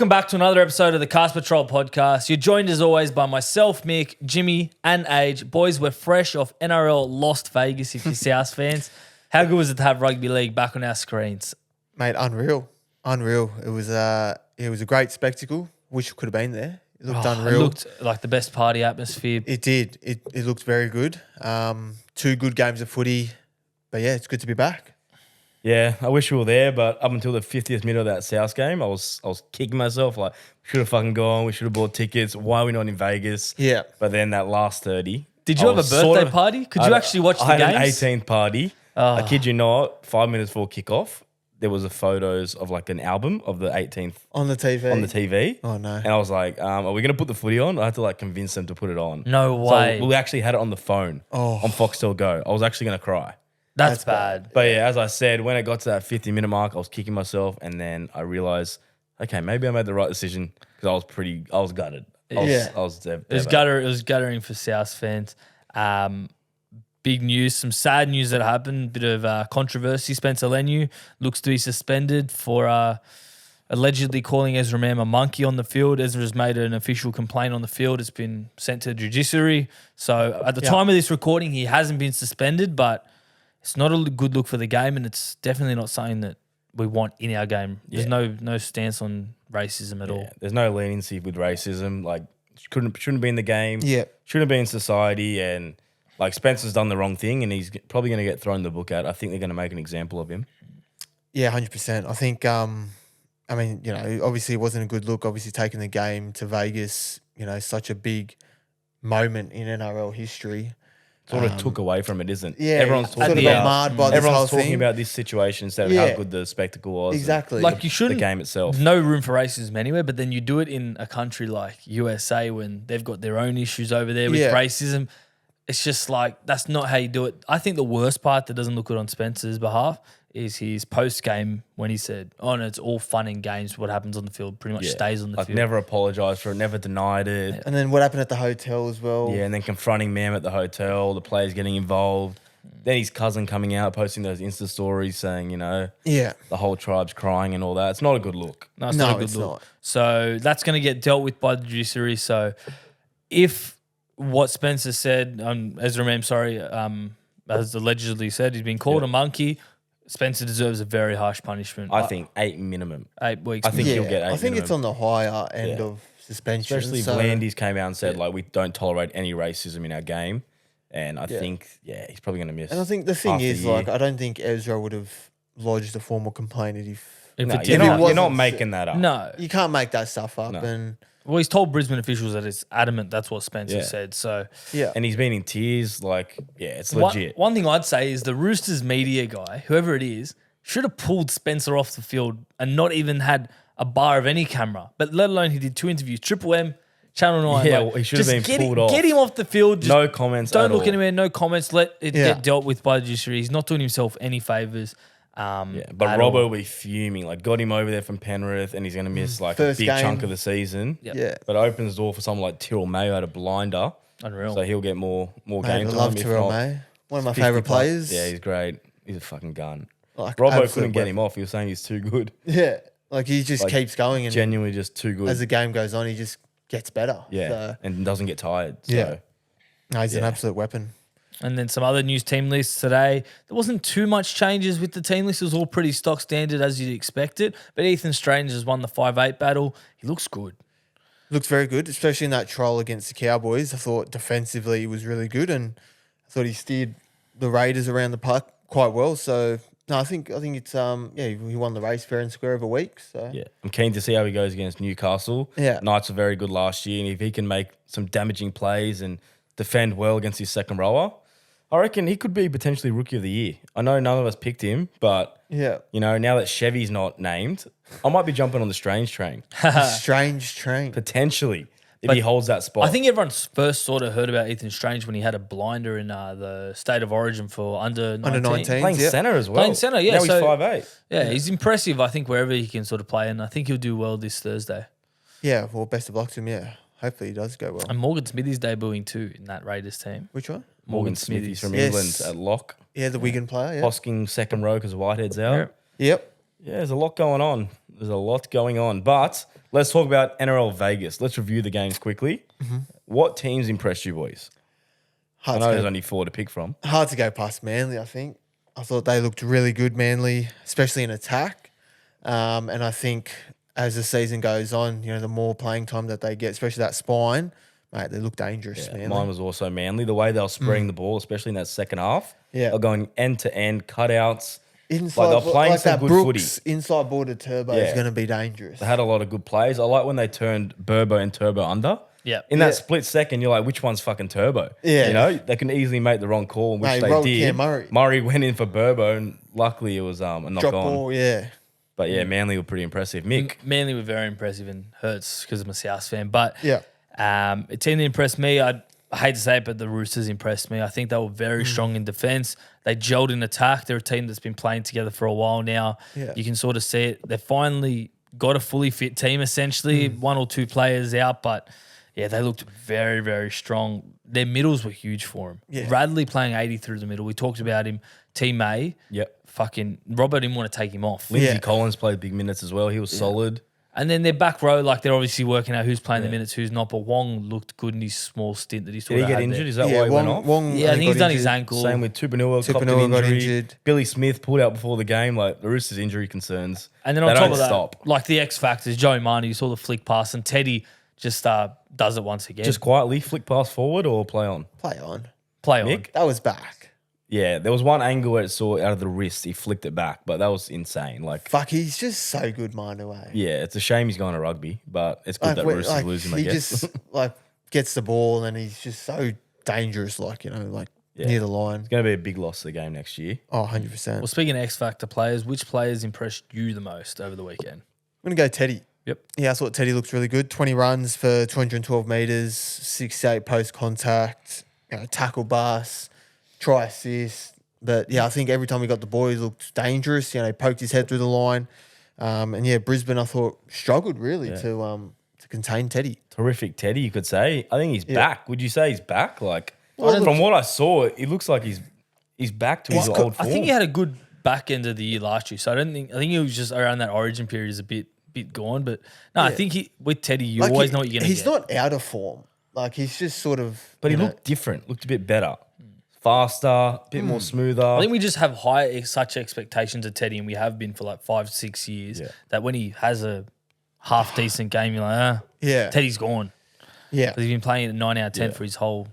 Welcome back to another episode of the Cast Patrol podcast. You're joined as always by myself, Mick, Jimmy, and Age. Boys, we're fresh off NRL Lost Vegas, if you're South fans. How good was it to have rugby league back on our screens? Mate, unreal. It was a great spectacle. Wish it could have been there. It looked unreal. It looked like the best party atmosphere. It did. It looked very good. 2 good games of footy. But yeah, it's good to be back. Yeah, I wish we were there, but up until the 50th minute of that South game, I was kicking myself like, we should have fucking gone, we should have bought tickets, why are we not in Vegas? Yeah. But then that last 30. Did you have a birthday party? Could you actually watch the games? I had an 18th party. I kid you not, 5 minutes before kickoff, there was a photos of like an album of the 18th. On the TV? Oh, no. And I was like, are we going to put the footy on? I had to like convince them to put it on. No way. So we actually had it on the phone on Foxtel Go. I was actually going to cry. That's bad. But yeah, as I said, when it got to that 50-minute mark, I was kicking myself, and then I realized, okay, maybe I made the right decision because I was gutted. I was It was guttering for South fans. Big news, some sad news that happened. Bit of controversy. Spencer Leniu looks to be suspended for allegedly calling Ezra Mam a monkey on the field. Ezra's made an official complaint on the field. It's been sent to the judiciary. So at the time of this recording, he hasn't been suspended, but it's not a good look for the game, and it's definitely not something that we want in our game. There's no stance on racism at all. There's no leniency with racism. Like, shouldn't be in the game. Yeah. Shouldn't be in society. And like, Spencer's done the wrong thing, and he's probably going to get thrown the book out. I think they're going to make an example of him. Yeah, 100%. I think, obviously it wasn't a good look. Obviously taking the game to Vegas, such a big moment in NRL history. Sort of took away from it, isn't? Yeah, everyone's talking marred by this whole thing. about this situation instead of how good the spectacle was. Exactly. Like, you shouldn't. The game itself. No room for racism anywhere, but then you do it in a country like USA when they've got their own issues over there with racism. It's just like, that's not how you do it. I think the worst part that doesn't look good on Spencer's behalf is his post-game when he said, no, it's all fun and games. What happens on the field pretty much stays on the field. Never apologised for it, never denied it. And then what happened at the hotel as well. Yeah, and then confronting Mam at the hotel, the players getting involved. Then his cousin coming out, posting those Insta stories saying, the whole tribe's crying and all that. It's not a good look. No, it's not a good look. So that's going to get dealt with by the judiciary. So if what Spencer said, Ezra Mam, as allegedly said, he's been called a monkey, Spencer deserves a very harsh punishment. I think 8 minimum. 8 weeks. I think he'll get 8 I think minimum. it's on the higher end of suspension. Especially if Landis came out and said, we don't tolerate any racism in our game. And I think, he's probably going to miss. And I think the thing is, I don't think Ezra would have lodged a formal complaint if you're not making that up. No. You can't make that stuff up. No. Well, he's told Brisbane officials that it's adamant that's what Spencer said. So and he's been in tears. It's legit. One thing I'd say is the Roosters media guy, whoever it is, should have pulled Spencer off the field and not even had a bar of any camera. But let alone he did 2 interviews, Triple M, Channel 9. Yeah, he should have been pulled off. Get him off the field. No comments. Don't look anywhere. No comments. Let it get dealt with by the judiciary. He's not doing himself any favours. But Robbo will be fuming. Got him over there from Penrith, and he's going to miss a big chunk of the season. Yeah. But it opens the door for someone like Tyrrell Mayo at a blinder. Unreal. So he'll get more game I time. love Tyrrell Mayo. One of my favourite players. Yeah, he's great. He's a fucking gun. Robbo couldn't get him off. He was saying he's too good. Yeah. He just keeps going. And genuinely just too good. As the game goes on, he just gets better. Yeah. And doesn't get tired. So. Yeah. No, he's an absolute weapon. And then some other news team lists today. There wasn't too much changes with the team list. It was all pretty stock standard as you'd expect it. But Ethan Strange has won the 5'8" battle. He looks good. Looks very good, especially in that trial against the Cowboys. I thought defensively he was really good, and I thought he steered the Raiders around the park quite well. So no, I think it's he won the race fair and square of a week. So yeah, I'm keen to see how he goes against Newcastle. Yeah, Knights were very good last year, and if he can make some damaging plays and defend well against his second rower, I reckon he could be potentially Rookie of the Year. I know none of us picked him, but now that Chevy's not named, I might be jumping on the Strange train. Strange train. Potentially, if he holds that spot. I think everyone first sort of heard about Ethan Strange when he had a blinder in the State of Origin for under 19. Playing centre as well. Playing centre, yeah. Now he's 5'8". Yeah, he's impressive, I think, wherever he can sort of play, and I think he'll do well this Thursday. Yeah, well, best of luck to him, yeah. Hopefully he does go well. And Morgan Smithy's debuting too in that Raiders team. Which one? Morgan Smithy's from England at lock. Yeah, the Wigan player. Yeah. Hosking second row because Whitehead's out. Yep. Yeah, there's a lot going on. There's a lot going on. But let's talk about NRL Vegas. Let's review the games quickly. What teams impressed you, boys? I know there's only 4 to pick from. Hard to go past Manly, I think. I thought they looked really good, Manly, especially in attack. And I think as the season goes on, the more playing time that they get, especially that spine, mate, they look dangerous, Manly. Mine was also Manly. The way they were spreading the ball, especially in that second half. Yeah. They're going end-to-end, cutouts. Inside, they're playing some that good Brooks footy. inside border turbo is going to be dangerous. They had a lot of good plays. I like when they turned Burbo and Turbo under. Yeah. In that split second, you're like, which one's fucking Turbo? Yeah. They can easily make the wrong call, which Mate, they rolled did. Cam Murray. Murray went in for Burbo, and luckily it was a knock Drop on. ball, yeah. But yeah, Manly were pretty impressive. Mick. Manly were very impressive and hurts because I'm a South fan. But Yeah. a team that impressed me, I hate to say it, but the Roosters impressed me. I think they were very strong in defence. They gelled in attack. They're a team that's been playing together for a while now. Yeah. You can sort of see it. They finally got a fully fit team, essentially. 1 or 2 players out, but yeah, they looked very, very strong. Their middles were huge for him. Yeah. Radley playing 80 through the middle. We talked about him. Team A. Yep. Fucking Robert didn't want to take him off. Lindsay Collins played big minutes as well. He was solid. And then their back row, like they're obviously working out who's playing the minutes, who's not. But Wong looked good in his small stint that he sort Did of he get had injured? there. Is that why he went off? Yeah, I think he's done his ankle. Same with Tupanua, copped an Tupanua got injury. injured. Billy Smith pulled out before the game. Like the Roosters' injury concerns. And then they on top don't of that, stop. like the X factors, Joey Marnie, you saw the flick pass, and Teddy just does it once again. Just quietly flick pass forward or play on? Play on. play on. Mick? That was back. Yeah, there was one angle where it saw out of the wrist. He flicked it back, but that was insane. Like, Fuck, he's just so good, Manu. yeah, it's a shame he's going to rugby, but it's good that Roosters lose him, I he guess. just gets the ball and he's just so dangerous, near the line. It's going to be a big loss to the game next year. Oh, 100%. Well, speaking of X Factor players, which players impressed you the most over the weekend? I'm going to go Teddy. Yep. Yeah, I thought Teddy looked really good. 20 runs for 212 metres, 6-8 post contact, tackle bust, try assist. But yeah, I think every time he got the ball, he looked dangerous. He poked his head through the line. And yeah, Brisbane, I thought, struggled really to contain Teddy. Terrific Teddy, you could say. I think he's back. Would you say he's back? Like, Well, from what I saw, it looks like he's back to his old form. I think he had a good back end of the year last year, so I think he was just around that origin period is a bit gone. But no, I think with Teddy, you always know what you're going to get. He's not out of form. He's just sort of. But he looked different, looked a bit better. Faster, a bit more smoother. I think we just have such expectations of Teddy, and we have been for like 5-6 years, that when he has a half decent game, you're like, Teddy's gone. Yeah. Because he's been playing at 9 out of 10 for his whole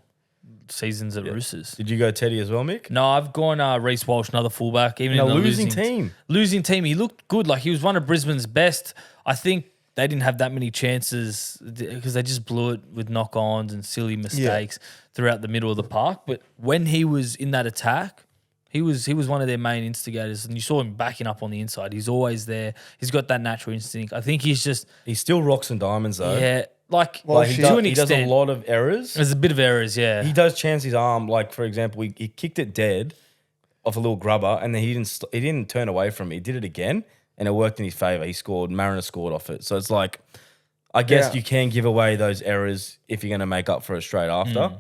seasons at Roosters. Did you go Teddy as well, Mick? No, I've gone Reece Walsh, another fullback. Even In in a the losing team. Losing team. He looked good. Like he was one of Brisbane's best. I think they didn't have that many chances because they just blew it with knock-ons and silly mistakes throughout the middle of the park. But when he was in that attack, he was one of their main instigators, and you saw him backing up on the inside. He's always there. He's got that natural instinct. I think he's still rocks and diamonds though. yeah, he does a lot of errors. There's a bit of errors, yeah. He does chance his arm. Like for example, he kicked it dead off a little grubber, and then he didn't turn away from it. He did it again. And it worked in his favour. He scored. Mariner scored off it. So it's like, I guess you can give away those errors if you're going to make up for it straight after.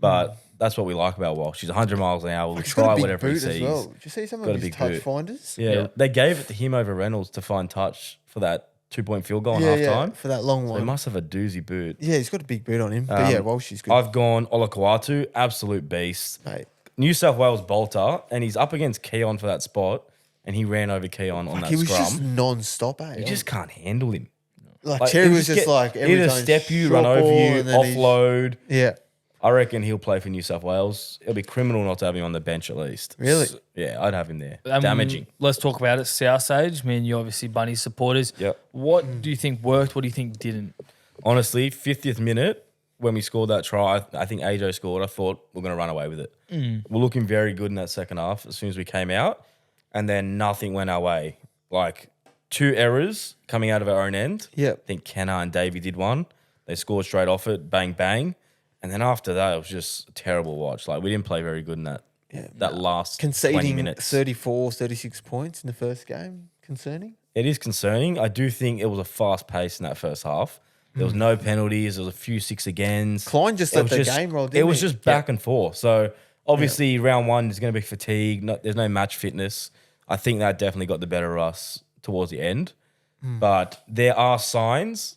But that's what we like about Walsh. She's 100 miles an hour. We'll try whatever he sees. Well. Did you see some of his touch finders? Yeah, they gave it to him over Reynolds to find touch for that 2-point field goal in halftime. For that long one. He must have a doozy boot. Yeah, he's got a big boot on him. But yeah, Walsh is good. I've gone Olakau'atu, absolute beast. Mate. New South Wales bolter, and he's up against Keon for that spot. And he ran over Keon on that scrum. He was just non-stop, You just can't handle him. Cherry was just every either time step you, run over you, offload. Yeah. I reckon he'll play for New South Wales. It'll be criminal not to have him on the bench at least. Really? Yeah, I'd have him there. Damaging. Let's talk about it. South Sage, me and you obviously Bunny supporters. Yep. What do you think worked? What do you think didn't? Honestly, 50th minute when we scored that try, I think AJ scored. I thought we're going to run away with it. We're looking very good in that second half as soon as we came out. And then nothing went our way. Like 2 errors coming out of our own end. Yeah. I think Kenna and Davey did one. They scored straight off it, bang, bang. And then after that, it was just a terrible watch. Like we didn't play very good in that last 20 minutes. 34, 36 points in the first game. Concerning? It is concerning. I do think it was a fast pace in that first half. There was no penalties. There was a few 6 agains. Klein just let the game roll, didn't he? It was just back and forth. So obviously round 1 is going to be fatigue. There's no match fitness. I think that definitely got the better of us towards the end. But there are signs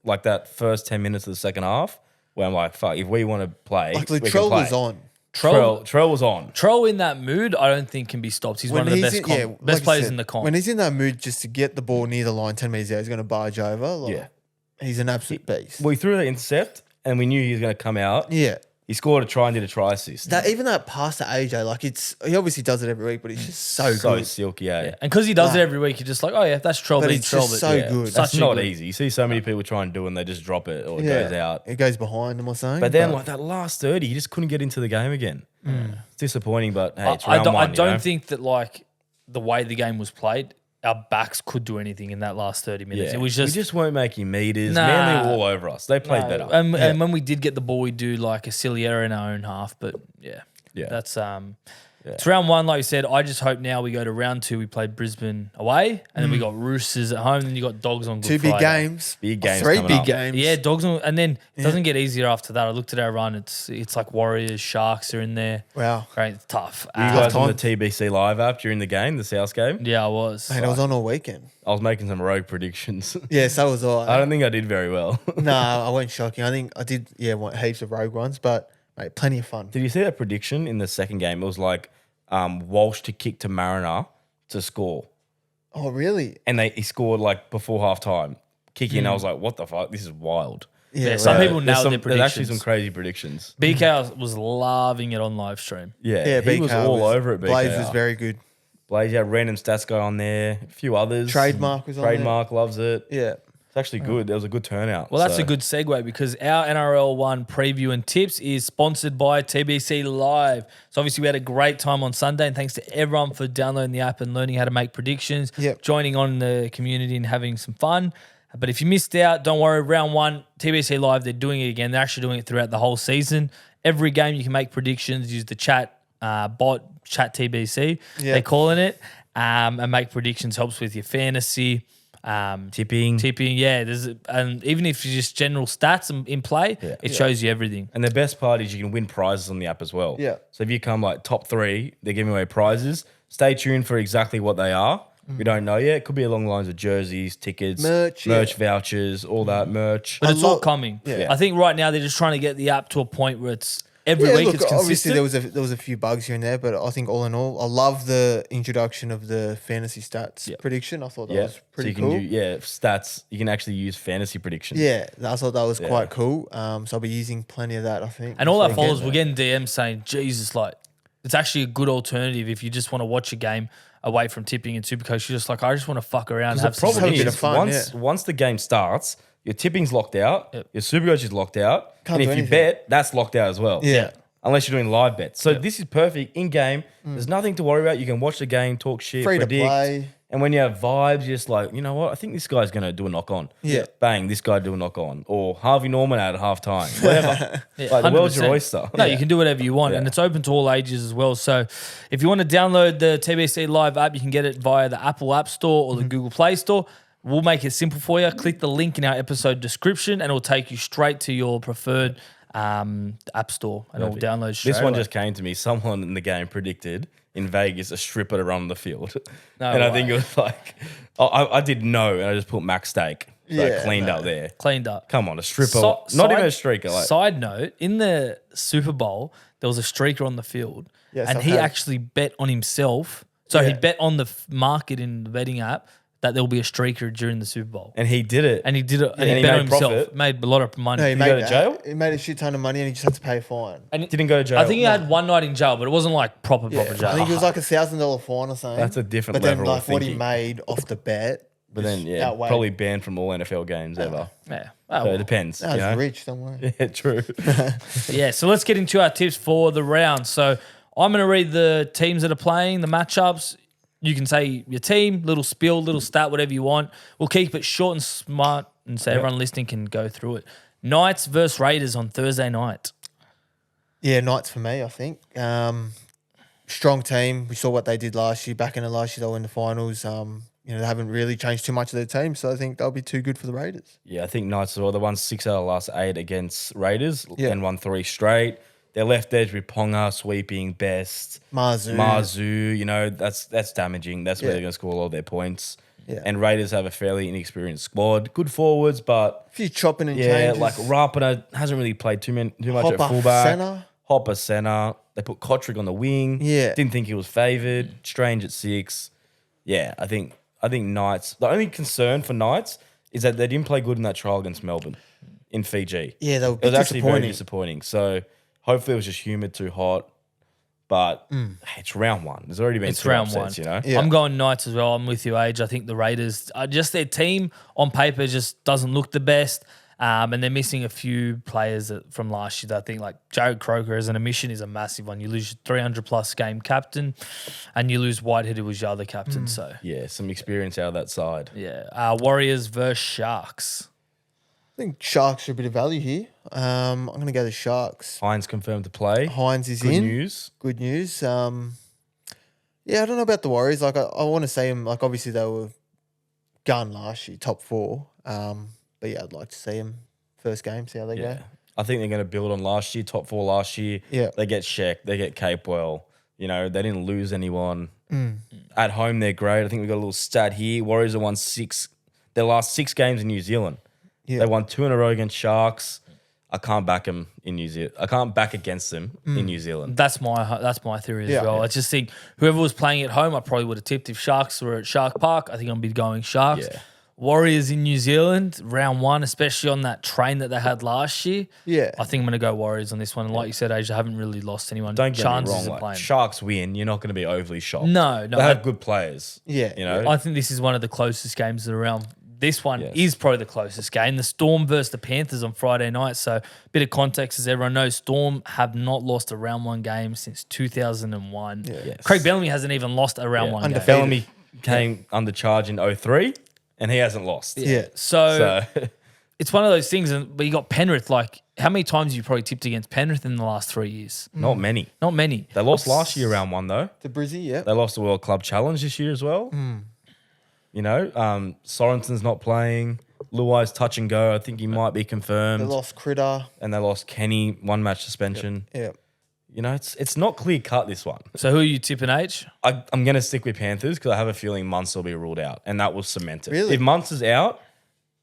like that first 10 minutes of the second half where I'm like, fuck, if we want to play, Like we can Latrell play. was on. Trell was on. Trell in that mood, I don't think can be stopped. He's one of the best like players said, in the comp. When he's in that mood just to get the ball near the line 10 metres out, he's going to barge over. Like, he's an absolute beast. We threw the intercept and we knew he was going to come out. Yeah. He scored a try and did a try assist. Even that pass to AJ, like he obviously does it every week, but he's just so good. Silky, yeah. And because he does it every week, you're just like, oh yeah, that's Trell But being it's Trell. just so good. That's not easy. You see so many people try and do it and they just drop it or it goes out. It goes behind them or something. But then like that last 30, he just couldn't get into the game again. It's disappointing, but hey, it's round one. I don't think that like the way the game was played, our backs could do anything in that last 30 minutes. Yeah. It was just we just weren't making meters. Manly were all over us. They played better. And when we did get the ball, we do like a silly error in our own half. But that's it's round one, like you said. I just hope now we go to round two. We played Brisbane away, and then we got Roosters at home. And then you got Dogs on Good Two Friday. big games. Big games. Three coming big up. games. Yeah, Dogs on, and then it doesn't get easier after that. I looked at our run. It's like Warriors, Sharks are in there. Wow. Great, it's tough. You guys on the TBC Live app during the game, the South game? Yeah, I was. Man, I was on all weekend. I was making some rogue predictions. Yeah, so was I. I don't think I did very well. No, I went shocking. I think I did, want heaps of rogue ones, but mate, plenty of fun. Did you see that prediction in the second game? It was like Walsh to kick to Mariner to score. Oh, really? And he scored like before half time. Kicking, I was like, what the fuck? This is wild. Yeah, some people nailed their There's predictions. actually some crazy predictions. BK was loving it on live stream. Yeah, he was all over it, BK. Blaze was very good. Blaze, yeah, random stats guy on there. A few others. Trademark was on there. Trademark loves it. Yeah. It's actually good. There was a good turnout. Well, that's a good segue because our NRL 1 preview and tips is sponsored by TBC Live. So obviously we had a great time on Sunday, and thanks to everyone for downloading the app and learning how to make predictions, joining on the community and having some fun. But if you missed out, don't worry. Round 1, TBC Live, they're doing it again. They're actually doing it throughout the whole season. Every game you can make predictions, use the chat bot, Chat TBC, they're calling it, and make predictions. Helps with your fantasy. Tipping, and even if you just general stats in play, it shows you everything. And the best part is you can win prizes on the app as well. Yeah. So if you come like top 3, they're giving away prizes. Stay tuned for exactly what they are. We don't know yet. It could be along the lines of jerseys, tickets, merch vouchers, all that merch. But it's all coming. Yeah. I think right now they're just trying to get the app to a point where it's every week it's consistent. Obviously there was a few bugs here and there, but I think all in all, I love the introduction of the fantasy stats prediction. I thought that was pretty so you cool. can do stats. You can actually use fantasy predictions. Yeah, I thought that was quite cool. So I'll be using plenty of that, I think. And all our followers were getting DMs saying, Jesus, like, it's actually a good alternative if you just want to watch a game away from tipping and SuperCoach. You're just like, I just want to fuck around and have some Problem bit is, of fun, once the game starts, your tipping's locked out, your SuperCoach is locked out, Can't and do if you anything. bet, that's locked out as well. Yeah. Unless you're doing live bets. So this is perfect in game. There's nothing to worry about. You can watch the game, talk shit, Free to predict. play. And when you have vibes, you're just like, you know what? I think this guy's going to do a knock on. Yeah. Bang, this guy do a knock on. Or Harvey Norman at half time. Whatever. Like the world's your 100%. oyster. No, you can do whatever you want, and it's open to all ages as well. So if you want to download the TBC Live app, you can get it via the Apple App Store or the Google Play Store. We'll make it simple for you. Click the link in our episode description, and it'll take you straight to your preferred app store, and it'll download straight This one away. just came to me. Someone in the game predicted in Vegas a stripper to run on the field. No and I way. think it was like, I did know, and I just put Max Steak. So cleaned up there. Cleaned up. Come on, a stripper. Not even a streaker. Like, Side note, in the Super Bowl, there was a streaker on the field, Yes, and I've he heard. actually bet on himself. So he bet on the market in the betting app that there will be a streaker during the Super Bowl. and he did it. And he did it, and and he he bet on made himself. profit. Made a lot of money. No, he he made go to that. jail? He made a shit ton of money and he just had to pay a fine. and Didn't go to jail. I think he had one night in jail, but it wasn't like proper jail. I think it was like $1,000 fine or something. That's a different but level then, of like what he thinking. made off the bet. But then, just outweighed. probably banned from all NFL games ever. Yeah. So it depends. That you was know? rich, don't worry. Yeah, true. Yeah, so let's get into our tips for the round. So I'm going to read the teams that are playing, the matchups. You can say your team, little spiel, little stat, whatever you want. We'll keep it short and smart, and so everyone listening can go through it. Knights versus Raiders on Thursday night. Yeah, Knights for me, I think. Strong team. We saw what they did last year. Back in the last year, they were in the finals. They haven't really changed too much of their team, so I think they'll be too good for the Raiders. Yeah, I think Knights are the ones 6 out of the last 8 against Raiders Yeah. and won 3 straight. Their left edge with Ponga sweeping best. Marzu. Marzu, that's damaging. That's where they're going to score all their points. Yeah. And Raiders have a fairly inexperienced squad. Good forwards, but A few chopping and yeah, changes. like Rapana hasn't really played too much Hopper, at fullback. centre. Hopper centre. They put Kotrick on the wing. Yeah. Didn't think he was favoured. Strange at 6. Yeah, I think Knights. The only concern for Knights is that they didn't play good in that trial against Melbourne in Fiji. Yeah, they were It was actually very disappointing. disappointing. So hopefully it was just humid, too hot. But hey, it's round 1. There's already been 2 round upsets, 1. you know? Yeah. I'm going Knights as well. I'm with you, Age. I think the Raiders, just their team on paper just doesn't look the best. And they're missing a few players from last year. I think like Jared Croker as an omission is a massive one. You lose your 300-plus game captain and you lose Whitehead, who was your other captain. So Yeah, some experience out of that side. yeah. Warriors versus Sharks. I think Sharks are a bit of value here. I'm going to go the Sharks. Hines confirmed to play. Hines is Good in. news. Good news. Yeah, I don't know about the Warriors. Like, I want to see them. Like, obviously they were gun last year, top 4. But yeah, I'd like to see them first game, see how they Yeah. go. I think they're going to build on last year, top 4 last year. Yeah. They get Sheck, they get Capewell. You know, they didn't lose anyone. At home, they're great. I think we've got a little stat here. Warriors have won their last 6 games in New Zealand. Yeah. They won 2 in a row against Sharks. I can't back them in New Zealand. I can't back against them in New Zealand. That's my theory as Yeah. well. I just think whoever was playing at home, I probably would have tipped. If Sharks were at Shark Park, I think I'd be going Sharks. Yeah. Warriors in New Zealand, round 1, especially on that train that they had last year. Yeah. I think I'm going to go Warriors on this one. And like you said, Asia, haven't really lost anyone. Don't get Chances me wrong. of Like, playing. Sharks win, you're not going to be overly shocked. No. They have good players. Yeah. You know? I think this is one of the closest games of the round. This one Yes. is probably the closest game. The Storm versus the Panthers on Friday night. So, bit of context, as everyone knows, Storm have not lost a round 1 game since 2001. Yes. Craig Bellamy hasn't even lost a round 1 game. Undefeated. Bellamy came under charge in 03 and he hasn't lost. Yeah. So, So it's one of those things. But you got Penrith. Like, how many times have you probably tipped against Penrith in the last 3 years? not many. Not many. They lost last year round 1 though. The Brizzy, yeah. They lost the World Club Challenge this year as well. You know, Sorensen's not playing. Luai's touch and go. I think he might be confirmed. They lost Critter. And they lost Kenny, 1 match suspension. Yeah. You know, it's not clear cut, this one. So, who are you tipping, H? I'm going to stick with Panthers because I have a feeling Munster will be ruled out, and that will cement it. Really? If Munster's out,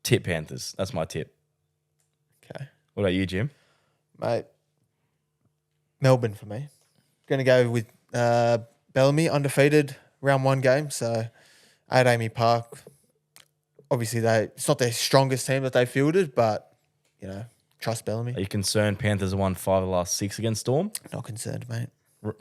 tip Panthers. That's my tip. Okay. What about you, Jim? Mate, Melbourne for me. Going to go with Bellamy, undefeated, round 1 game. So, at Amy Park, obviously it's not their strongest team that they fielded, but, you know, trust Bellamy. Are you concerned Panthers have won 5 of the last 6 against Storm? Not concerned, mate.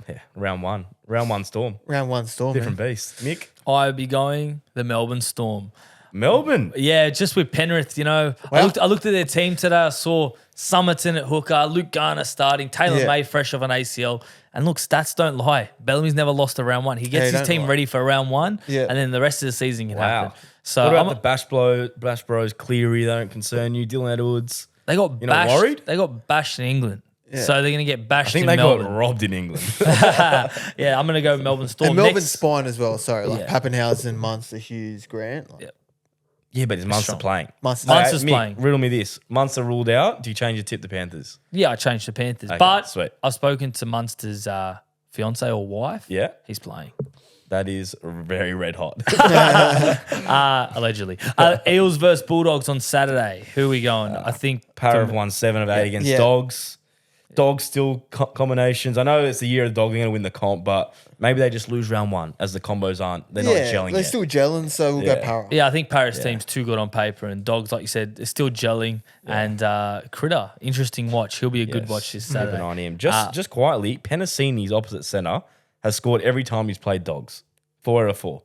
Yeah, round 1. Round 1 Storm. Round 1 Storm. Different man. beast. Mick? I'd be going the Melbourne Storm. Melbourne. Yeah, just with Penrith, you know. Wow. I looked at their team today. I saw Summerton at hooker, Luke Garner starting, Taylor Yeah. May fresh off an ACL. And look, stats don't lie. Bellamy's never lost a round 1. He gets he his don't team lie. ready for round 1, Yeah. and then the rest of the season can Wow. happen. So What about I'm- the Bash Bros, Cleary? They don't concern you. Dylan Edwards. they got You're not bashed. worried? They got bashed in England. Yeah. So they're going to get I bashed think in they Melbourne. got robbed in England. Yeah, I'm going to go Melbourne Storm. And Melbourne Next- spine as well. Sorry, like Yeah. Pappenhausen, Munster, Hughes, Grant. Like, Yeah. Yeah, but is Munster strong. playing? Munster's Munster's Mick, playing. Riddle me this. Munster ruled out. Do you change your tip to Panthers? Yeah, I changed to Panthers. Okay, but sweet. I've spoken to Munster's fiance or wife. Yeah. He's playing. That is very red hot. Allegedly. Eels versus Bulldogs on Saturday. Who are we going? I think Power have won 7 of 8 against Yeah. Dogs. Dogs still combinations. I know it's the year of the dog. They're going to win the comp, but maybe they just lose round 1 as the combos aren't. They're not gelling they're yet. still gelling, so we'll Yeah. go Para. Yeah, I think Paris team's too good on paper, and Dogs, like you said, is still gelling. And Critter, interesting watch. He'll be a good Yes. watch this Keep an Saturday. eye on him. Just quietly, Penasini's opposite centre has scored every time he's played Dogs. 4 out of 4.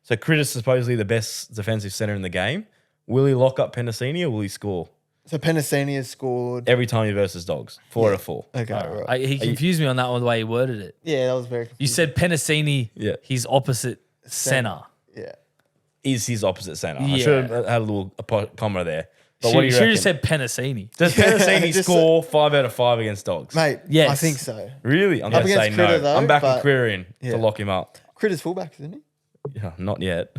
So Critter's supposedly the best defensive centre in the game. Will he lock up Penasini or will he score So Penasini has scored. every time he versus Dogs? 4 out of 4. Okay, right. He confused me on that one, the way he worded it. Yeah, that was very You confusing. said Penasini, Yeah. he's opposite centre. Yeah. Is his opposite centre. I Yeah. should have had a little comma there. But Should what do you have reckon? just said Penasini. Does Penasini Just- score 5 out of 5 against Dogs? Mate, Yes. I think so. Really? I'm going to against say no. Critter, though, I'm backing but- Critter in Yeah. to lock him up. Critter's fullback, isn't he? Yeah, not yet.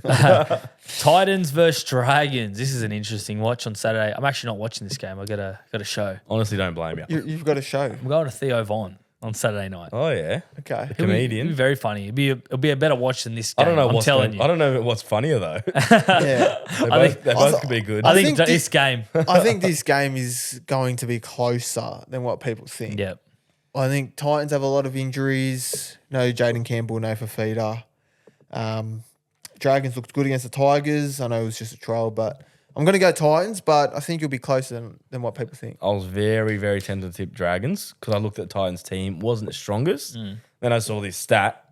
Titans versus Dragons. This is an interesting watch on Saturday. I'm actually not watching this game. I got a show. Honestly, don't blame you. You've got a show. I'm going to Theo Von. on Saturday night. Oh yeah. Okay. He'll be Comedian. very funny. It'll be a better watch than this game. I don't know I'm what's telling you. I don't know what's funnier though. Yeah. They both could be good. I think think this game. I think this game is going to be closer than what people think. Yeah. I think Titans have a lot of injuries. No Jaden Campbell, no Fafita. Dragons looked good against the Tigers. I know it was just a trial, but I'm going to go Titans, but I think you'll be closer than what people think. I was very, very tempted to tip Dragons because I looked at Titans' team, wasn't the strongest. Then I saw this stat,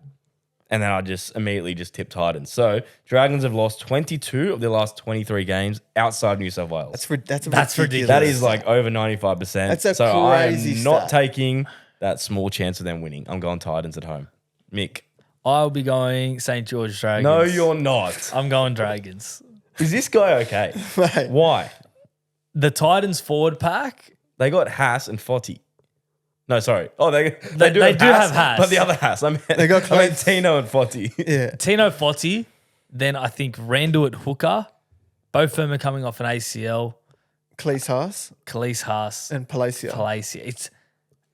and then I just immediately tipped Titans. So Dragons have lost 22 of their last 23 games outside New South Wales. That's ridiculous. ridiculous. That is like over 95%. That's a so I crazy am not stat. taking that small chance of them winning. I'm going Titans at home. Mick. I'll be going St. George Dragons. No, you're not. I'm going Dragons. Is this guy okay? Mate. Why? The Titans forward pack. They got Haas and Fotty. No, sorry. Oh, they do They have have Haas. But the other Haas. They got I mean Tino and Fotty. Yeah. Tino Fotty. Then I think Randall at hooker. Both of them are coming off an ACL. Cleese Haas Khalees Haas. and Palacio. Palacia. It's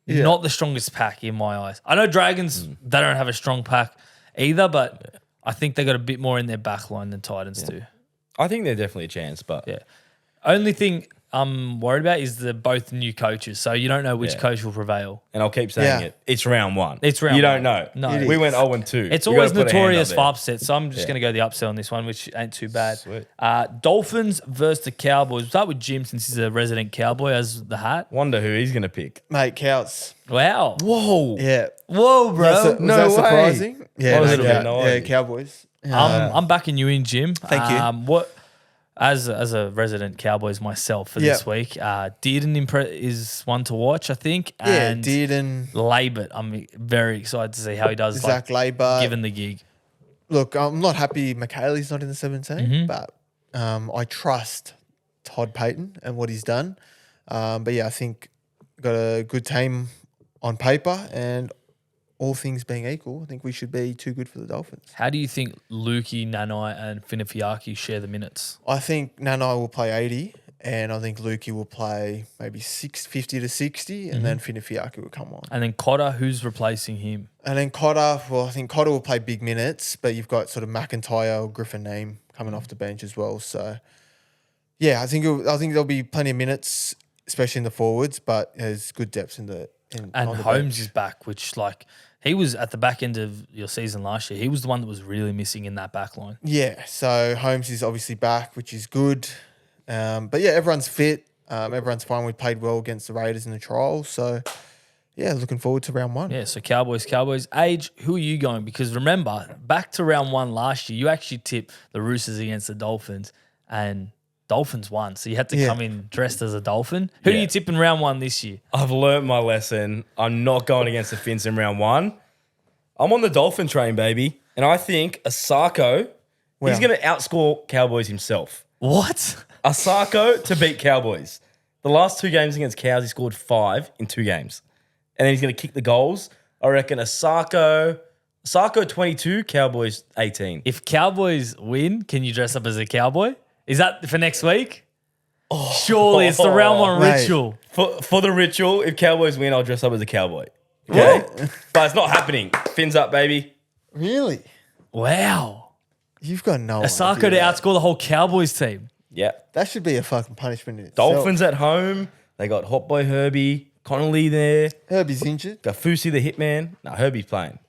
Yeah. not the strongest pack in my eyes. I know Dragons, they don't have a strong pack either, but I think they got a bit more in their back line than Titans do. I think they're definitely a chance, but Yeah. Only thing I'm worried about is they're both new coaches, so you don't know which Yeah. coach will prevail. and I'll keep saying Yeah. it. It's round one. It's round You one. don't know. No. It We is. went 0-2. It's You always gotta put a hand notorious up for there. upsets, so I'm just going to go the upset on this one, which ain't too bad. Sweet. Dolphins versus the Cowboys. We'll start with Jim since he's a resident Cowboy as the hat. Wonder who he's going to pick. Mate, Couts. Wow. Whoa. Yeah. Whoa, bro. Was no that way. surprising? Yeah, Was no it a bit? doubt. No Yeah, idea. Cowboys. I'm backing you in, Jim. Thank you. What as a resident Cowboys myself for this week, Dearden is one to watch, I think. Yeah, And Dearden, Labert, I'm very excited to see how he does. Zach Labour. given the gig. Look, I'm not happy McHaley's not in the 17, Mm-hmm. but I trust Todd Payton and what he's done. But yeah, I think got a good team on paper, and all things being equal, I think we should be too good for the Dolphins. How do you think Lukey, Nanai, and Finafiaki share the minutes? I think Nanai will play 80, and I think Lukey will play maybe 50 to 60, and then Finafiaki will come on. And then Cotter, who's replacing him? And then Cotter, well, I think Cotter will play big minutes, but you've got sort of McIntyre or Griffin Neame coming off the bench as well. So, yeah, I think there'll be plenty of minutes, especially in the forwards, but there's good depth in the And on the Holmes bench. is back, which he was at the back end of your season last year. He was the one that was really missing in that back line. Yeah, so Holmes is obviously back, which is good. But yeah, everyone's fit. Everyone's fine. We played well against the Raiders in the trial. So, yeah, looking forward to round one. Yeah, so Cowboys. Age, who are you going? Because remember, back to round one last year, you actually tipped the Roosters against the Dolphins, and Dolphins won. So you had to Yeah. come in dressed as a Dolphin. Who are Yeah. you tipping round one this year? I've learnt my lesson. I'm not going against the Finns in round one. I'm on the Dolphin train, baby. And I think Asako, he's going to outscore Cowboys himself. What? Asako to beat Cowboys. The last 2 games against Cows, he scored 5 in 2 games. And then he's going to kick the goals. I reckon Asako 22, Cowboys 18. If Cowboys win, can you dress up as a cowboy? Is that for next week? Surely it's the round one mate. ritual. For the ritual, if Cowboys win, I'll dress up as a cowboy. Okay? But it's not happening. Fins up, baby. Really? Wow. You've got no Asako idea, to mate. outscore the whole Cowboys team. Yeah. That should be a fucking punishment in itself. Dolphins at home. They got Hot Boy Herbie, Connolly there. Herbie's injured. Got Fusi the Hitman. No, Herbie's playing.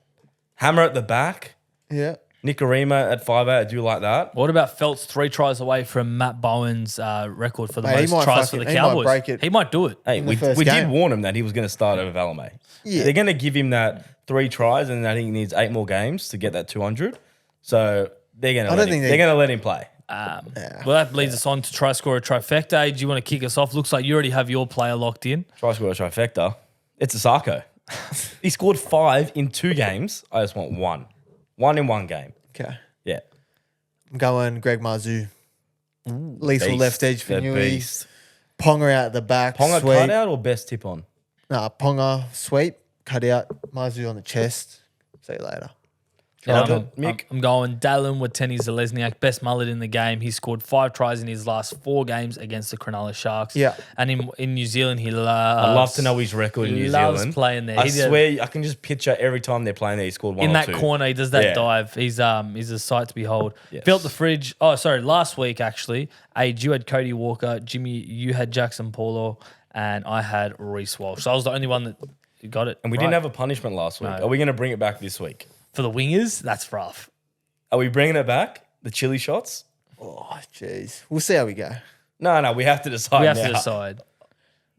Hammer at the back. Yeah. Nicarima at 5'8". I do like that. What about Feltz 3 tries away from Matt Bowen's record for the Mate, he most might tries for the he might Cowboys? break it. He might do it. Hey, In the we first did game. warn him that he was going to start over Valame. Yeah. They're going to give him that 3 tries, and I think he needs 8 more games to get that 200. So they're going to let him play. Well, that leads us on to Tryscorer Tryfecta. Do you want to kick us off? Looks like you already have your player locked in. Tryscorer Tryfecta. It's Asako. He scored 5 in 2 games. I just want 1. 1 in 1 game. Okay. Yeah. I'm going Greg Marzoo. Lethal Beast. left edge for The Newey. beast. Ponga out the back. Ponga sweep. cut out or best tip on? Nah, Ponga, sweep, cut out. Marzoo on the chest. See you later. Mick? I'm going Dallin Wateni-Zelezniak, best mullet in the game. He scored 5 tries in his last 4 games against the Cronulla Sharks. Yeah. And in New Zealand, he loves... I'd love to know his record in New Zealand. Loves playing there. I swear, I can just picture every time they're playing there, he scored 1 in or that 2. corner, he does that dive. He's a sight to behold. Yes. Felt the fridge. Oh, sorry, last week, actually, you had Cody Walker. Jimmy, you had Jackson Paulo, and I had Reece Walsh. So I was the only one that got it. And we didn't have a punishment last week. No. Are we going to bring it back this week? For the wingers, that's rough. Are we bringing it back? The chili shots? Oh, jeez. We'll see how we go. No, we have to decide We have now. to decide.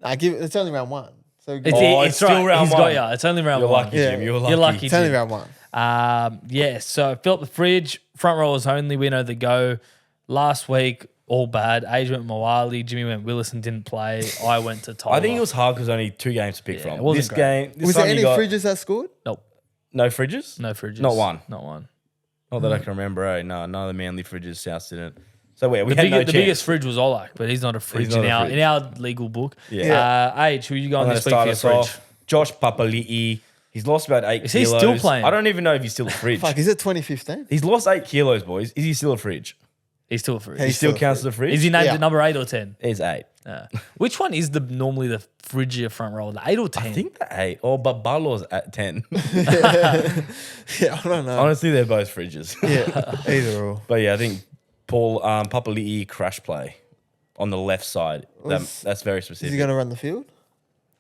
It's only round 1. So It's still right. round He's one. got you. It's only round You're 1. lucky, Jim. You're lucky. You're lucky. it's only Jim. round 1. So felt the fridge. Front rowers only. We know the go. Last week, all bad. Age went Mawali. Jimmy went Willis and didn't play. I went to Tyler. I think it was hard because only 2 games to pick Yeah, from. it wasn't This great. game, this Was time there any you got fridges that scored? Nope. no fridges? No fridges. Not one. Not one. Not that I can remember. No, none of the Manly fridges. South didn't. So we The, had no the chance. biggest fridge was Olak, but he's not a fridge, not in, a our, fridge. in our legal book. Yeah. Age, who are you I'm going going to this week for start your us fridge? off. Josh Papali'i. He's lost about 8 Is he kilos. still playing? I don't even know if he's still a fridge. Fuck, is it 2015? He's lost 8 kilos, boys. Is he still a fridge? He's still a fridge. Hey, He still still a counts as a fridge? Is he named Yeah. at number 8 or 10? He's 8. Which one is normally the fridgier front row? The 8 or 10? I think the 8. Oh, but Barlow's at 10. Yeah, I don't know. Honestly, they're both fridges. Yeah, either or. But yeah, I think Paul Papali'i crash play on the left side. That's very Is specific. he going to run the field?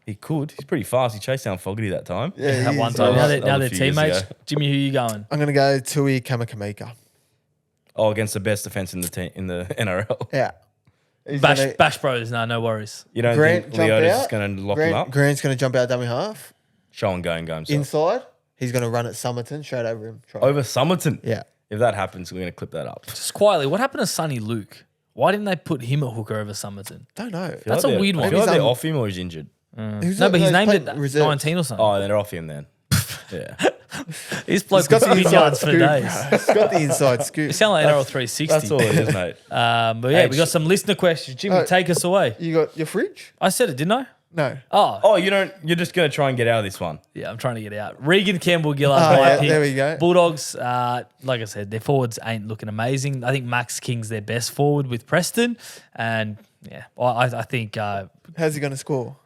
He could. He's pretty fast. He chased down Fogarty that time. Yeah, That he one is. time. Now That they're was a few years teammates. ago. Jimmy, who you going? I'm going to go Tui Kamakamika. Oh, against the best defense in the NRL. Yeah. He's gonna- Bash Bros. No worries. You don't Grant think jump Leota's out. just going to lock him up? Grant's going to jump out dummy half. Show and go himself. Inside, he's going to run at Somerton, straight over him. Try. Over Somerton. Yeah. If that happens, we're going to clip that up. Just quietly, what happened to Sonny Luke? Why didn't they put him at hooker over Somerton? Don't know. That's a weird I one. feel like Maybe they're he's off him or he's injured. No, but he's named played at reserves. 19 or something. Oh, then they're off him then. Yeah. He's played He's got the for inside yards for scoop. days. Bro. He's got the inside scoop. You sound like NRL 360. That's all it is, mate. But yeah, we got some listener questions. Jimmy, take us away. You got your fridge? I said it, didn't I? No. Oh, You're just going to try and get out of this one. yeah, I'm trying to get out. Regan Campbell Gillard, Oh, my yeah, pick. there we go. Bulldogs, like I said, their forwards ain't looking amazing. I think Max King's their best forward with Preston. And yeah, I think How's he going to score?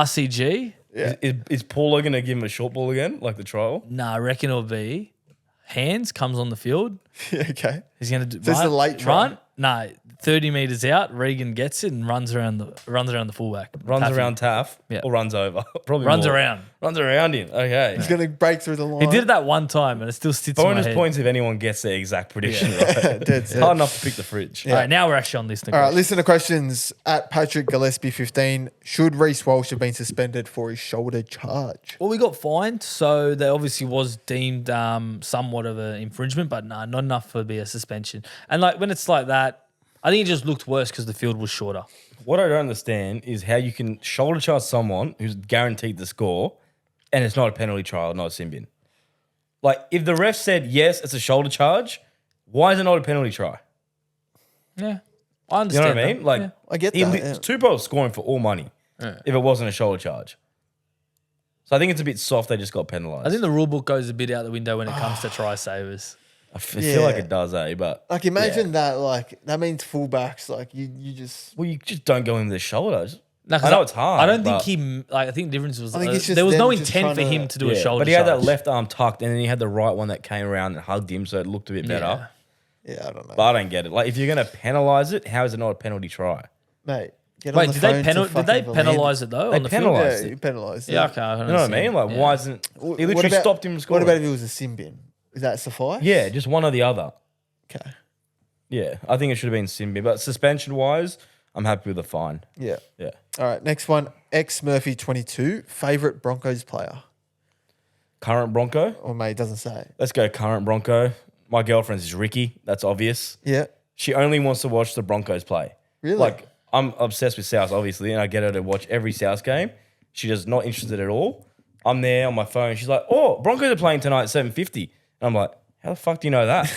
RCG, Yeah. Is Paulo going to give him a short ball again, like the trial? I reckon it'll be hands, comes on the field. Okay. He's going to do So it's a late try? run. No, 30 meters out. Regan gets it and runs around the fullback. Runs Taffy. around Taff Yeah. or runs over? Probably Runs more. around. Runs around him. Okay. He's going to break through the line. He did it that one time and it still sits in my Bonus head. points if anyone gets their exact prediction right. Dead set. Hard enough to pick the fridge. All right, now we're actually on listener All right, questions. listen to questions at Patrick Gillespie 15. Should Reece Walsh have been suspended for his shoulder charge? Well, we got fined, so there obviously was deemed somewhat of an infringement, but nah, not enough for be a suspension. And like when it's like that, I think it just looked worse because the field was shorter. What I don't understand is how you can shoulder charge someone who's guaranteed the score and it's not a penalty trial, not a sin bin. Like, if the ref said, yes, it's a shoulder charge, why is it not a penalty try? Yeah, I You know understand. what I mean? that. Like, Yeah. I get that. Yeah. Tupou was scoring for all money if it wasn't a shoulder charge. So I think it's a bit soft. They just got penalised. I think the rule book goes a bit out the window when it comes to try savers. I feel like Yeah. it does, But Like, imagine that. Like, that means fullbacks. Like, you just. well, you just don't go in the shoulder. No, 'cause I know it's hard. I don't think but- he. Like, I think the difference was I think it's just there was no them just intent for trying him to- to do a shoulder. But he had that charge. left arm tucked, and then he had the right one that came around and hugged him, so it looked a bit better. Yeah. Yeah, I don't know. But I don't get it. Like, if you're going to penalise it, how is it not a penalty try? Mate, get on Wait, the did they phone to did they fucking penalise it though? They on the field? penalised Valandia. it. Yeah, you penalised. Yeah, okay. I You know what I mean? Like, why isn't he literally stopped him from scoring? What about if it was a sin bin? Does that suffice? Yeah, just one or the other. Okay. Yeah, I think it should have been sin bin. But suspension wise, I'm happy with the fine. Yeah. Yeah. All right, next one. X Murphy 22, favourite Broncos player. Current Bronco. Or mate, it doesn't say. Let's go current Bronco. My girlfriend's is Ricky. That's obvious. Yeah. She only wants to watch the Broncos play. Really? Like, I'm obsessed with South, obviously, and I get her to watch every South game. She just not interested at all. I'm there on my phone. She's like, oh, Broncos are playing tonight at 7:50. And I'm like, how the fuck do you know that?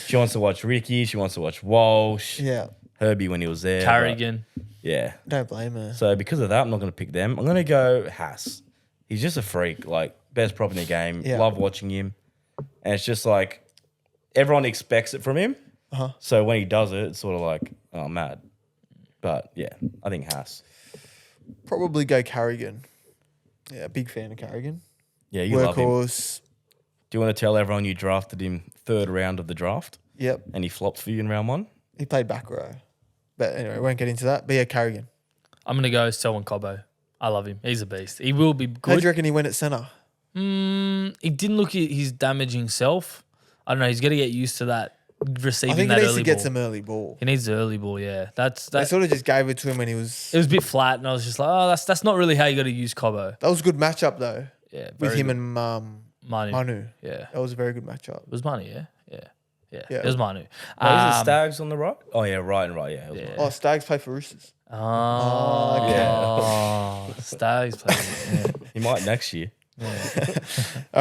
She wants to watch Ricky. She wants to watch Walsh. Yeah. Herbie when he was there. Carrigan. but yeah. Don't blame her. So because of that, I'm not going to pick them. I'm going to go Haas. He's just a freak. Like, best prop in the game. Yeah. Love watching him. And it's just like everyone expects it from him. So when he does it, it's sort of like, oh, mad. But yeah, I think Haas. Probably go Carrigan. Yeah, big fan of Carrigan. Yeah, you love him. Workhorse. Do you want to tell everyone you drafted him 3rd round of the draft? Yep. And he flopped for you in round 1? He played back row. But anyway, we won't get into that. But yeah, Carrigan. I'm going to go Selwyn Cobbo. I love him. He's a beast. He will be good. How do you reckon he went at centre? He didn't look at his damaging self. I don't know. He's got to get used to that receiving I think that he needs early to get ball. some early ball. He needs the early ball, yeah. They sort of just gave it to him when he was... It was a bit flat, and I was just like, oh, that's not really how you got to use Cobbo. That was a good matchup, though. Yeah, with him good. and Manu. Yeah. That was a very good matchup. It was Manu, yeah? Yeah. Yeah. It was Manu. Was it Stags on the right? Oh, yeah, right and right. Yeah. It was Yeah. right. Oh, Stags play for Roosters. Oh, Stags playing. He might next year. All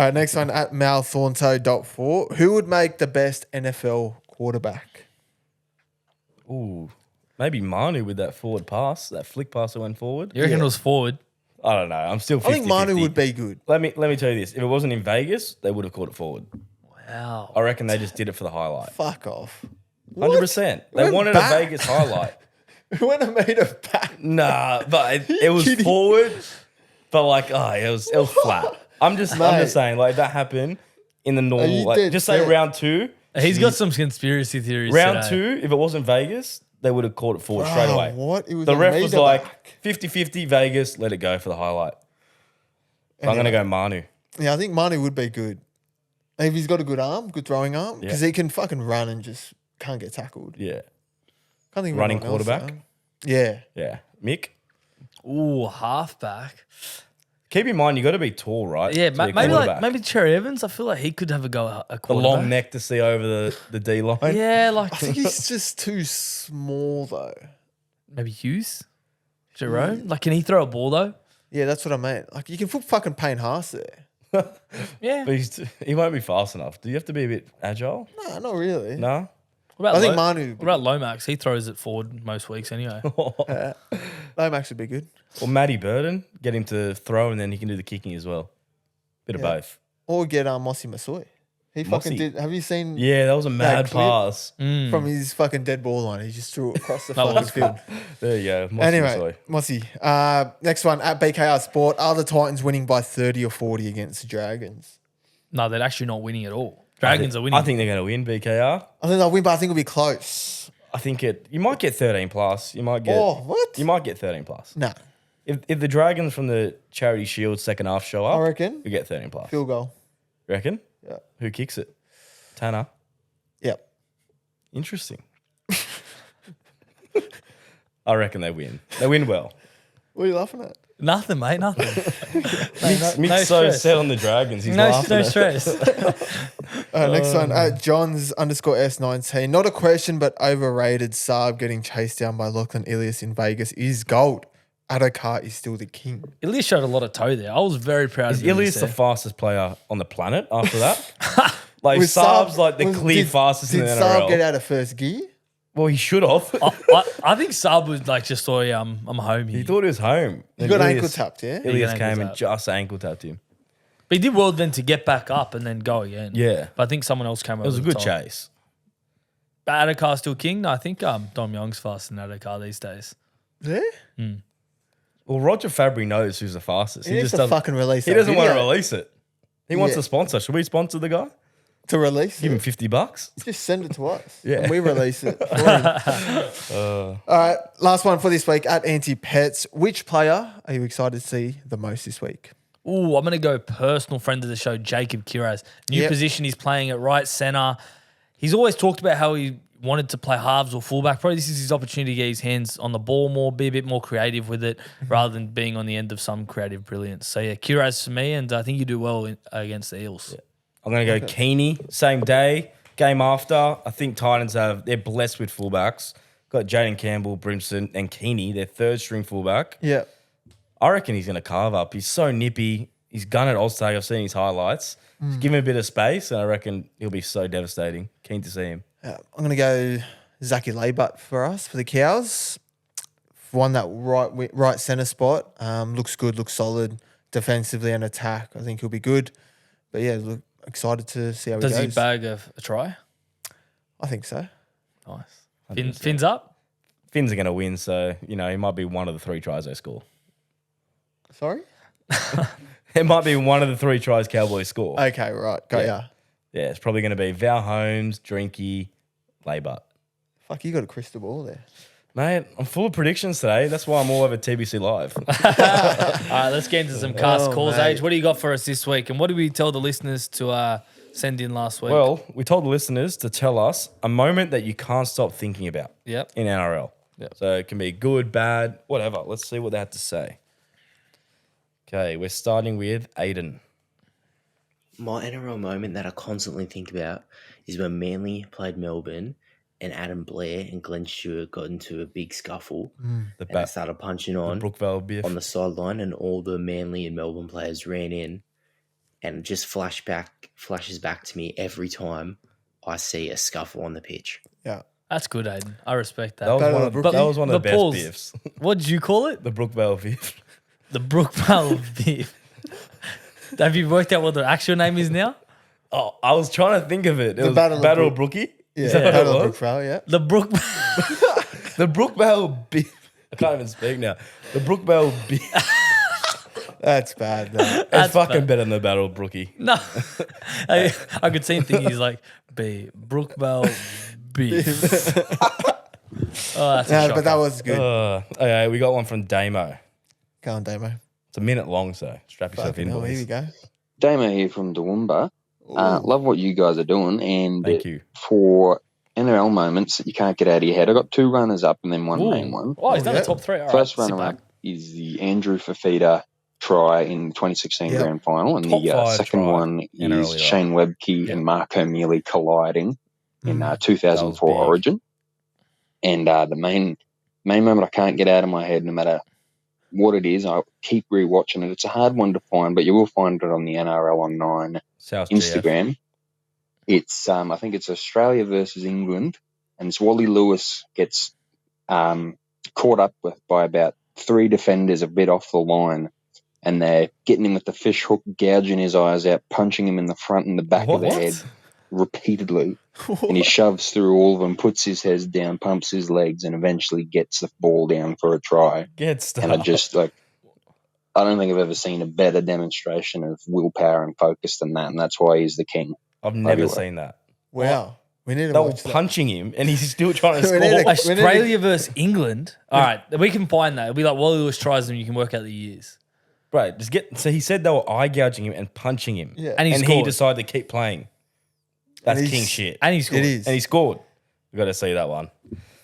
right, next one at Mal Thornto.4. Who would make the best NFL quarterback? Ooh. Maybe Manu with that forward pass, that flick pass that went forward. You reckon it was forward? I don't know. I'm still 50-50. I think Manu would be good. Let me tell you this. If it wasn't in Vegas, they would have caught it forward. Wow. I reckon they just did it for the highlight. Fuck off. 100%. They went wanted back. a Vegas highlight. Who would have made a back? Nah, but it was kidding? forward. But like, it was flat. I'm just saying, like that happened in the normal. you Like, dead just say set? round 2. He's got some conspiracy theories. Round today. 2, if it wasn't Vegas, they would have caught it forward straight away. What? It was The a ref was meter like back. 50-50 Vegas, let it go for the highlight. So I'm going to go Manu. Yeah, I think Manu would be good. If he's got a good arm, good throwing arm, because he can fucking run and just can't get tackled. Yeah. Can't think of Running anyone else, quarterback? though. Yeah. Yeah. Mick? Ooh, halfback. Keep in mind, you got to be tall, right? Yeah, to be a maybe quarterback. maybe Cherry Evans. I feel like he could have a go at a The quarterback. long neck to see over the D line. Yeah, like I think he's just too small, though. maybe Hughes, Jerome. Like, can he throw a ball though? Yeah, that's what I meant. Like, you can put fucking Payne Haas there. Yeah. But he won't be fast enough. Do you have to be a bit agile? No, not really. No? What about I think Manu. What about Lomax? He throws it forward most weeks anyway. Lomax would be good. Or Matty Burden, get him to throw and then he can do the kicking as well. Bit of both. Or get Mossy Masoy. He fucking Mossy. did. Have you seen Yeah, that was a mad clip? pass. from his fucking dead ball line? He just threw it across the fucking field. There you go. Mossy Anyway, Masoy. Mossy. Next one at BKR Sport. Are the Titans winning by 30 or 40 against the Dragons? No, they're actually not winning at all. Dragons are winning. I think they're going to win, BKR. I think they'll win, but I think it'll be close. I think you might get 13 plus. You might get what? You might get 13 plus. No. If the Dragons from the Charity Shield second half show up, I reckon. you get 13 plus. Field goal. Reckon? Yeah. Who kicks it? Tanner. Yep. Interesting. I reckon they win. They win well. What are you laughing at? Nothing, mate. Nothing. Mick's so stress. set on the Dragons. He's no laughing. stress. Next one at Johns_S19. Not a question, but overrated. Saab getting chased down by Lachlan Ilias in Vegas is gold. Adokar is still the king. Ilias showed a lot of toe there. I was very proud Is of Ilias. Ilias the fastest player on the planet after that? Like Was Saab's like the was- clear did- fastest in the Did Saab NRL. get out of first gear? Well, he should have. I think Saab was like just thought, yeah, I'm home here. He thought he was home. He Then got Ilias- ankle tapped, yeah? Ilias He got came ankle and tapped. just ankle tapped him. But he did well then to get back up and then go again. Yeah. But I think someone else came over. It was a the good top. chase. But Adokar still king? No, I think Dom Young's faster than Adokar these days. Yeah? Well, Roger Fabry knows who's the fastest. He needs to fucking release He that doesn't want to video. release it. He wants Yeah. a sponsor. Should we sponsor the guy? To release Give him it. $50. Just send it to us. Yeah. And we release it for him. All right, last one for this week at Anti-Pets. Which player are you excited to see the most this week? Ooh, I'm going to go personal friend of the show, Jacob Kiraz. New Yep. position, he's playing at right centre. He's always talked about how he wanted to play halves or fullback. Probably this is his opportunity to get his hands on the ball more, be a bit more creative with it rather than being on the end of some creative brilliance. So, yeah, Kiraz for me, and I think you do well against the Eels. Yeah. I'm going to go Keeney, same day, game after. I think Titans they're blessed with fullbacks. Got Jaden Campbell, Brimson, and Keeney, their third string fullback. Yeah. I reckon he's going to carve up. He's so nippy. He's gun at Oztag. I've seen his highlights. Just give him a bit of space, and I reckon he'll be so devastating. Keen to see him. I'm going to go Zachy Laybutt for us, for the Cows. Won that right centre spot. Looks good, looks solid defensively and attack. I think he'll be good. But yeah, look, excited to see how Does he he goes. bag a try? I think so. Nice. Fins up? Finns are going to win, so, he might be one of the 3 tries they score. Sorry? It might be one of the 3 tries Cowboys score. Okay, right. Got ya. Yeah, it's probably going to be Val Holmes, Drinky, Laybutt. Fuck, you got a crystal ball there. Mate, I'm full of predictions today. That's why I'm all over TBC Live. All right, let's get into some cast calls, mate. Age. What do you got for us this week? And what did we tell the listeners to send in last week? Well, we told the listeners to tell us a moment that you can't stop thinking about Yep. in NRL. Yep. So it can be good, bad, whatever. Let's see what they had to say. Okay, we're starting with Aiden. My NRL moment that I constantly think about is when Manly played Melbourne and Adam Blair and Glenn Stewart got into a big scuffle and they started punching on the sideline, and all the Manly and Melbourne players ran in, and it just flashes back to me every time I see a scuffle on the pitch. Yeah. That's good, Aiden. I respect that. That was one of the best Pauls, beefs. What did you call it? The Brookvale beef. The Brookvale beef. Have you worked out what the actual name is now? Oh, I was trying to think of it. It was Battle of Brookie. Yeah, Battle of Brookvale, yeah. The The Brookvale beef. I can't even speak now. The Brookvale beef. That's bad, though. It's fucking better than the Battle of Brookie. No. I could see him thinking he's like, Brookvale beef. Oh, that's a but that was good. Okay, we got one from Damo. Go on, Damo. It's a minute long, so strap yourself in, Hell, boys. here we go. Damo here from Toowoomba. Love what you guys are doing. And Thank you. for NRL moments that you can't get out of your head, I got 2 runners up and then one main one. Oh, he's done the top 3. All First right, runner up is the Andrew Fafita try in the 2016 grand final. And Top the 5 second try one NRL is Shane Webke and Marco Mealy colliding in 2004 big. Origin. And the main moment I can't get out of my head, no matter what it is, I keep rewatching it. It's a hard one to find, but you will find it on the NRL on 9 South Instagram. GF. It's I think it's Australia versus England, and it's Wally Lewis gets caught up with by about 3 defenders a bit off the line, and they're getting him with the fish hook, gouging his eyes out, punching him in the front and the back of the head repeatedly. And he shoves through all of them, puts his head down, pumps his legs, and eventually gets the ball down for a try. And I just I don't think I've ever seen a better demonstration of willpower and focus than that, and that's why he's the king. I've never seen that. Wow. We need to They were watch that. punching him, and he's still trying to We need score. to- Australia versus England. All right, we can find that. It'll be like Wally Lewis tries them. You can work out the years. Right, just get. So he said they were eye gouging him and punching him. Yeah. And he he scored. decided to keep playing. That's And king he's- shit. And he scored. It is. And he scored. We got to see that one.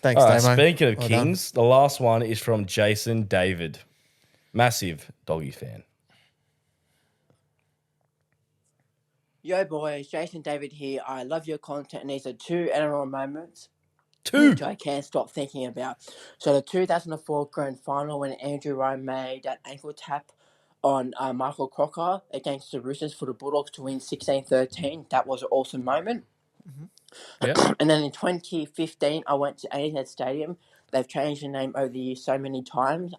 Thanks, All right, Damo. speaking of Well done. kings, the last one is from Jason David. Massive doggy fan. Yo, boys, Jason David here. I love your content, and these are 2 NRL moments Two. which I can't stop thinking about. So the 2004 grand final when Andrew Ryan made that ankle tap on Michael Crocker against the Roosters for the Bulldogs to win 16-13. That was an awesome moment. Yep. And then in 2015, I went to ANZ Stadium. They've changed the name over the years so many times.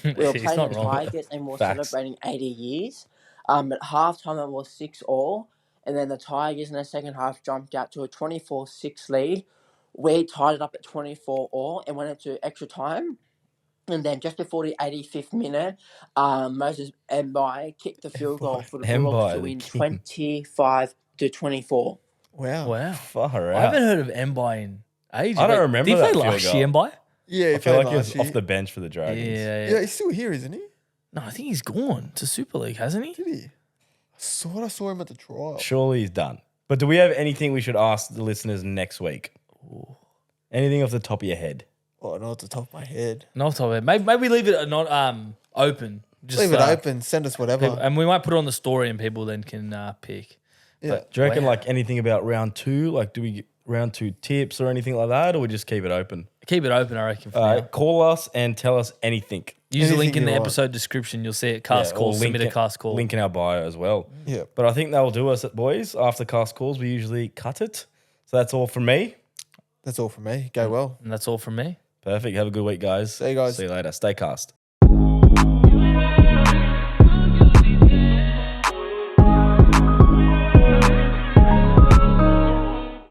We were He's playing not the wrong. Tigers and we were Facts. celebrating 80 years. At halftime, it was 6-all. And then the Tigers in the second half jumped out to a 24-6 lead. We tied it up at 24-all and went into extra time. And then just before the 85th minute, Moses Mbai kicked the field goal for the Bulldogs to win 25-24. Wow. Wow. Far I out. haven't heard of Mbai in ages. I don't remember Did he that play field last goal. year, Mbai? Yeah, he I feel played like he was last year. off the bench for the Dragons. Yeah, he's still here, isn't he? No, I think he's gone to Super League, hasn't he? Did he? I saw him at the trial. Surely he's done. But do we have anything we should ask the listeners next week? Anything off the top of your head? Oh, not off the top of my head. Not off the top of it. Maybe leave it not open. Just Leave it open. Send us whatever. And we might put it on the story and people then can pick. Yeah. Do you reckon Wow. like anything about round 2? Like do we get round 2 tips or anything like that? Or we just keep it open? Keep it open, I reckon. For All now. right, call us and tell us anything. Use the link anything in the you want. episode description. You'll see it. Cast Yeah, or call. Submit a in- cast call. Link in our bio as well. Yeah. But I think that will do us, boys. After cast calls, we usually cut it. So that's all from me. That's all from me. Go well. And that's all from me. Perfect. Have a good week, guys. See you guys. See you later. Stay cast.